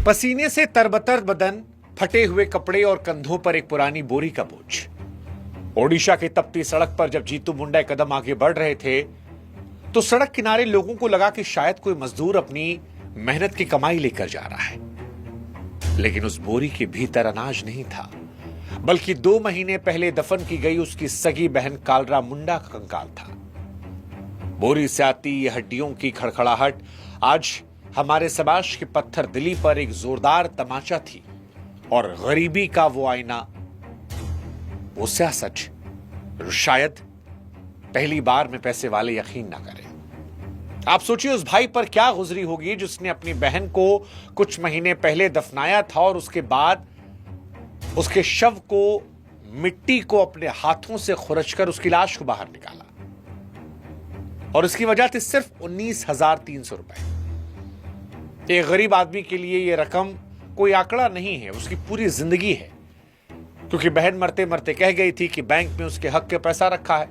पसीने से तरबतर बदन, फटे हुए कपड़े और कंधों पर एक पुरानी बोरी का बोझ। ओडिशा की तपती सड़क पर जब जीतू मुंडा कदम आगे बढ़ रहे थे तो सड़क किनारे लोगों को लगा कि शायद कोई मजदूर अपनी मेहनत की कमाई लेकर जा रहा है, लेकिन उस बोरी के भीतर अनाज नहीं था, बल्कि 2 महीने पहले दफन की गई उसकी सगी बहन कालरा मुंडा का कंकाल था। बोरी से आती ये हड्डियों की खड़खड़ाहट आज हमारे समाज की पत्थर दिली पर एक जोरदार तमाचा थी, और गरीबी का वो आईना, वो सच शायद पहली बार में पैसे वाले यकीन ना करें। आप सोचिए उस भाई पर क्या गुजरी होगी जिसने अपनी बहन को कुछ महीने पहले दफनाया था और उसके बाद उसके शव को, मिट्टी को अपने हाथों से खुरचकर उसकी लाश को बाहर निकाला, और इसकी वजह थी सिर्फ 19,300 रुपए। एक गरीब आदमी के लिए यह रकम कोई आंकड़ा नहीं है, उसकी पूरी जिंदगी है, क्योंकि बहन मरते मरते कह गई थी कि बैंक में उसके हक के पैसा रखा है,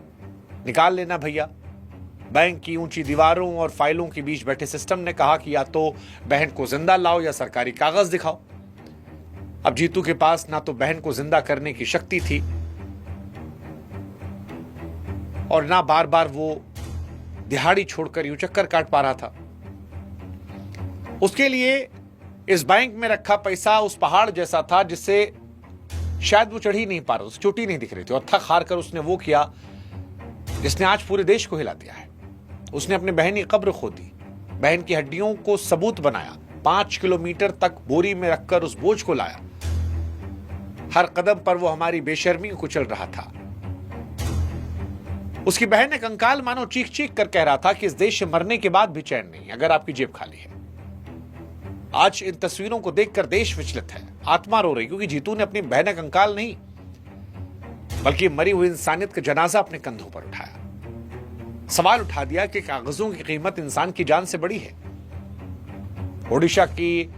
निकाल लेना भैया। बैंक की ऊंची दीवारों और फाइलों के बीच बैठे सिस्टम ने कहा कि या तो बहन को जिंदा लाओ या सरकारी कागज दिखाओ। अब जीतू के पास ना तो बहन को जिंदा करने की शक्ति थी और ना बार बार वो दिहाड़ी छोड़कर यूं चक्कर काट पा रहा था। उसके लिए इस बैंक में रखा पैसा उस पहाड़ जैसा था जिससे शायद वो चढ़ ही नहीं पा रहा, उसे चोटी नहीं दिख रही थी, और थक हार कर उसने वो किया जिसने आज पूरे देश को हिला दिया है। उसने अपने बहन की कब्र खोदी, बहन की हड्डियों को सबूत बनाया, 5 किलोमीटर तक बोरी में रखकर उस बोझ को लाया। हर कदम पर वो हमारी बेशर्मी को कुचल रहा था। उसकी बहन ने कंकाल मानो चीख चीख कर कह रहा था कि इस देश से मरने के बाद भी चैन नहीं अगर आपकी जेब खाली है। आज इन तस्वीरों को देखकर देश विचलित है, आत्मा रो रही, क्योंकि जीतू ने अपनी बहन कंकाल नहीं बल्कि मरी हुई इंसानियत का जनाजा अपने कंधों पर उठाया। सवाल उठा दिया कि कागजों की कीमत इंसान की जान से बड़ी है। ओडिशा की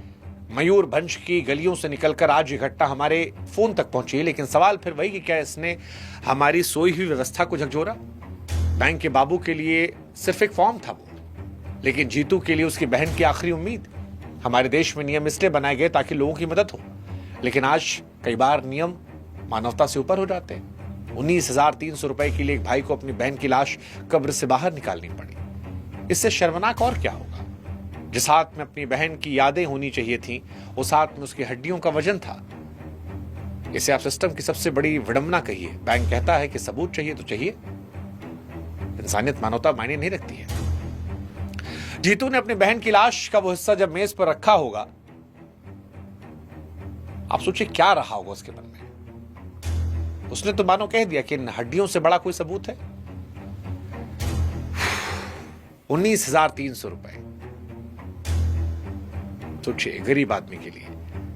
मयूरभंज की गलियों से निकलकर आज ये घटना हमारे फोन तक पहुंची है, लेकिन सवाल फिर वही कि क्या इसने हमारी सोई हुई व्यवस्था को झकझोरा? बैंक के बाबू के लिए सिर्फ एक फॉर्म था वो, लेकिन जीतू के लिए उसकी बहन की आखिरी उम्मीद। हमारे देश में नियम इसलिए बनाए गए ताकि लोगों की मदद हो, लेकिन आज कई बार नियम मानवता से ऊपर हो जाते हैं। 19,300 रुपए के लिए एक भाई को अपनी बहन की लाश कब्र से बाहर निकालनी पड़ी। इससे शर्मनाक और क्या होगा? जिस हाथ में अपनी बहन की यादें होनी चाहिए थी, उस हाथ में उसकी हड्डियों का वजन था। इसे आप सिस्टम की सबसे बड़ी विडंबना कहिए। बैंक कहता है कि सबूत चाहिए तो चाहिए, इंसानियत मानवता मायने नहीं रखती है। जीतू ने अपनी बहन की लाश का वो हिस्सा जब मेज पर रखा होगा, आप सोचिए क्या रहा होगा उसके मन में। उसने तो मानो कह दिया कि इन हड्डियों से बड़ा कोई सबूत है। 19,300 रुपए, सोचिए गरीब आदमी के लिए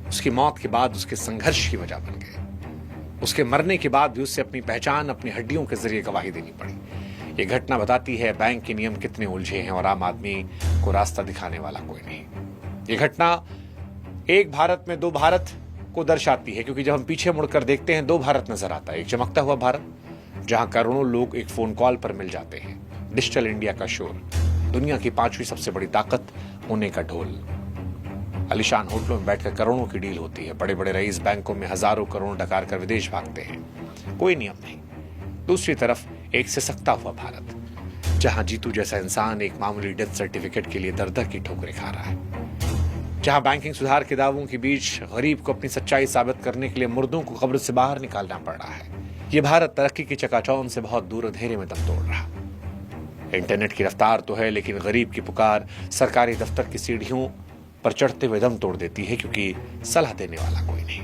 उसकी मौत के बाद उसके संघर्ष की वजह बन गए। उसके मरने के बाद भी उसे अपनी पहचान अपनी हड्डियों के जरिए गवाही देनी पड़ी। यह घटना बताती है बैंक के नियम कितने उलझे हैं और आम आदमी को रास्ता दिखाने वाला कोई नहीं। यह घटना एक भारत में 2 भारत को दर्शाती है, क्योंकि जब हम पीछे मुड़कर देखते हैं 2 भारत नजर आता है। एक चमकता हुआ भारत जहां करोड़ों लोग एक फोन कॉल पर मिल जाते हैं, डिजिटल इंडिया का शोर, दुनिया की 5वीं सबसे बड़ी ताकत होने का ढोल, आलीशान होटलों में बैठकर करोड़ों की डील होती है, बड़े बड़े रईस बैंकों में हजारों करोड़ डकार कर विदेश भागते हैं, कोई नियम नहीं। दूसरी तरफ एक सिसकता हुआ भारत जहां जीतू जैसा इंसान एक मामूली डेथ सर्टिफिकेट के लिए दर दर की ठोकरें खा रहा है, जहां बैंकिंग सुधार के दावों के बीच गरीब को अपनी सच्चाई साबित करने के लिए मुर्दों को कब्र से बाहर निकालना पड़ रहा है। यह भारत तरक्की की चकाचौंध से बहुत दूर अंधेरे में दम तोड़ रहा। इंटरनेट की रफ्तार तो है, लेकिन गरीब की पुकार सरकारी दफ्तर की सीढ़ियों पर चढ़ते हुए दम तोड़ देती है, क्योंकि सलाह देने वाला कोई नहीं।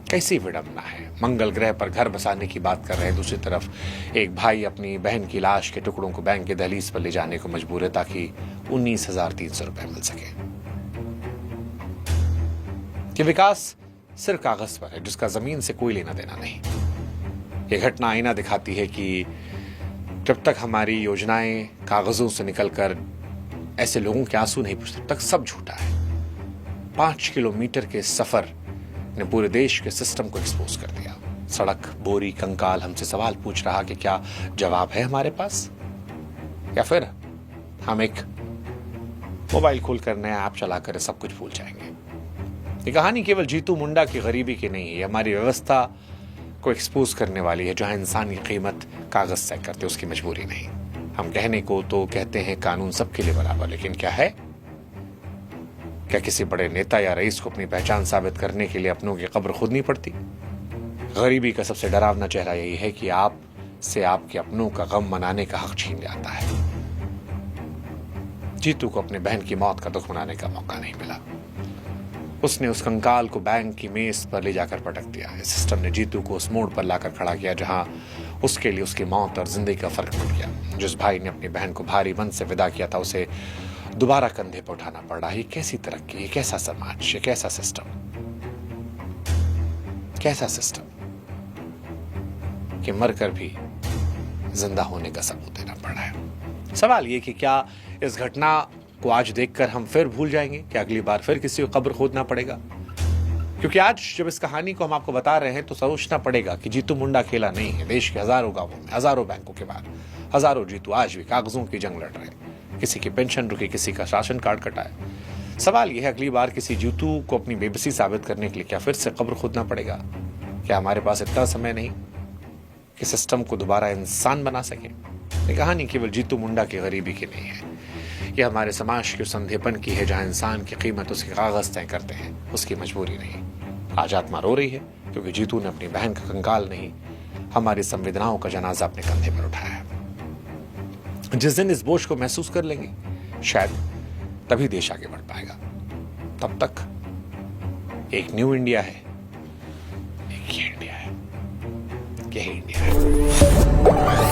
कैसी विडंबना है। मंगल ग्रह पर घर बसाने की बात कर रहे हैं, दूसरी तरफ एक भाई अपनी बहन की लाश के टुकड़ों को बैंक के दहलीज पर ले जाने को मजबूर है ताकि 19,300 रुपए मिल सके। कि विकास सिर्फ कागज पर है जिसका जमीन से कोई लेना देना नहीं। यह घटना आईना दिखाती है कि जब तक हमारी योजनाएं कागजों से निकलकर ऐसे लोगों के आंसू नहीं पूछते, तब तक सब झूठा है। 5 किलोमीटर के सफर ने पूरे देश के सिस्टम को एक्सपोज कर दिया। सड़क, बोरी, कंकाल हमसे सवाल पूछ रहा कि क्या जवाब है हमारे पास, या फिर हम एक मोबाइल खोलकर नया ऐप चलाकर सब कुछ भूल जाएंगे। ये कहानी केवल जीतू मुंडा की गरीबी की नहीं है, हमारी व्यवस्था को एक्सपोज करने वाली है, जहां इंसान की कीमत कागज तय करते उसकी मजबूरी नहीं। हम कहने को तो कहते हैं कानून सबके लिए बराबर, लेकिन क्या है? क्या किसी बड़े नेता या रईस को अपनी पहचान साबित करने के लिए अपनों की कब्र खोदनी पड़ती? गरीबी का सबसे डरावना चेहरा यही है कि आप से आपके अपनों का गम मनाने का हक छीन जाता है। जीतू को अपने बहन की मौत का दुख मनाने का मौका नहीं मिला। उसने उस कंकाल को बैंक की मेज पर ले जाकर पटक दिया। सिस्टम ने जीतू को उस मोड़ पर लाकर खड़ा किया जहां उसके लिए उसकी मौत और जिंदगी का फर्क मिट गया। जिस भाई ने अपनी बहन को भारी मन से विदा किया था, उसे दोबारा कंधे पर उठाना पड़ा। ये कैसी तरक्की, ये कैसा समाज, ये कैसा सिस्टम, कैसा सिस्टम कि मरकर भी जिंदा होने का सबूत देना पड़ा है। सवाल ये कि क्या इस घटना को आज देखकर हम फिर भूल जाएंगे? क्या अगली बार फिर किसी को कब्र खोदना पड़ेगा? क्योंकि आज जब इस कहानी को हम आपको बता रहे हैं तो सोचना पड़ेगा कि जीतू मुंडा अकेला नहीं है। देश के हजारों गांवों में, हजारों बैंकों के बाहर हजारों जीतू आज भी कागजों की जंग लड़ रहे हैं। किसी की पेंशन रुकी, किसी का राशन कार्ड कटा है। सवाल यह है, अगली बार किसी जीतू को अपनी बेबसी साबित करने के लिए क्या फिर से कब्र खोदना पड़ेगा? क्या हमारे पास इतना समय नहीं कि सिस्टम को दोबारा इंसान बना सके? ये कहानी केवल जीतू मुंडा की गरीबी की नहीं है, यह हमारे समाज के उस अंधेपन की है जहां इंसान की कीमत उसके कागज तय करते हैं, उसकी मजबूरी नहीं। आज आत्मा रो रही है क्योंकि जीतू ने अपनी बहन का कंकाल नहीं, हमारी संवेदनाओं का जनाजा अपने कंधे पर उठाया है। जिस दिन इस बोझ को महसूस कर लेंगे, शायद तभी देश आगे बढ़ पाएगा। तब तक एक न्यू इंडिया है, एक ये इंडिया है, यही इंडिया है।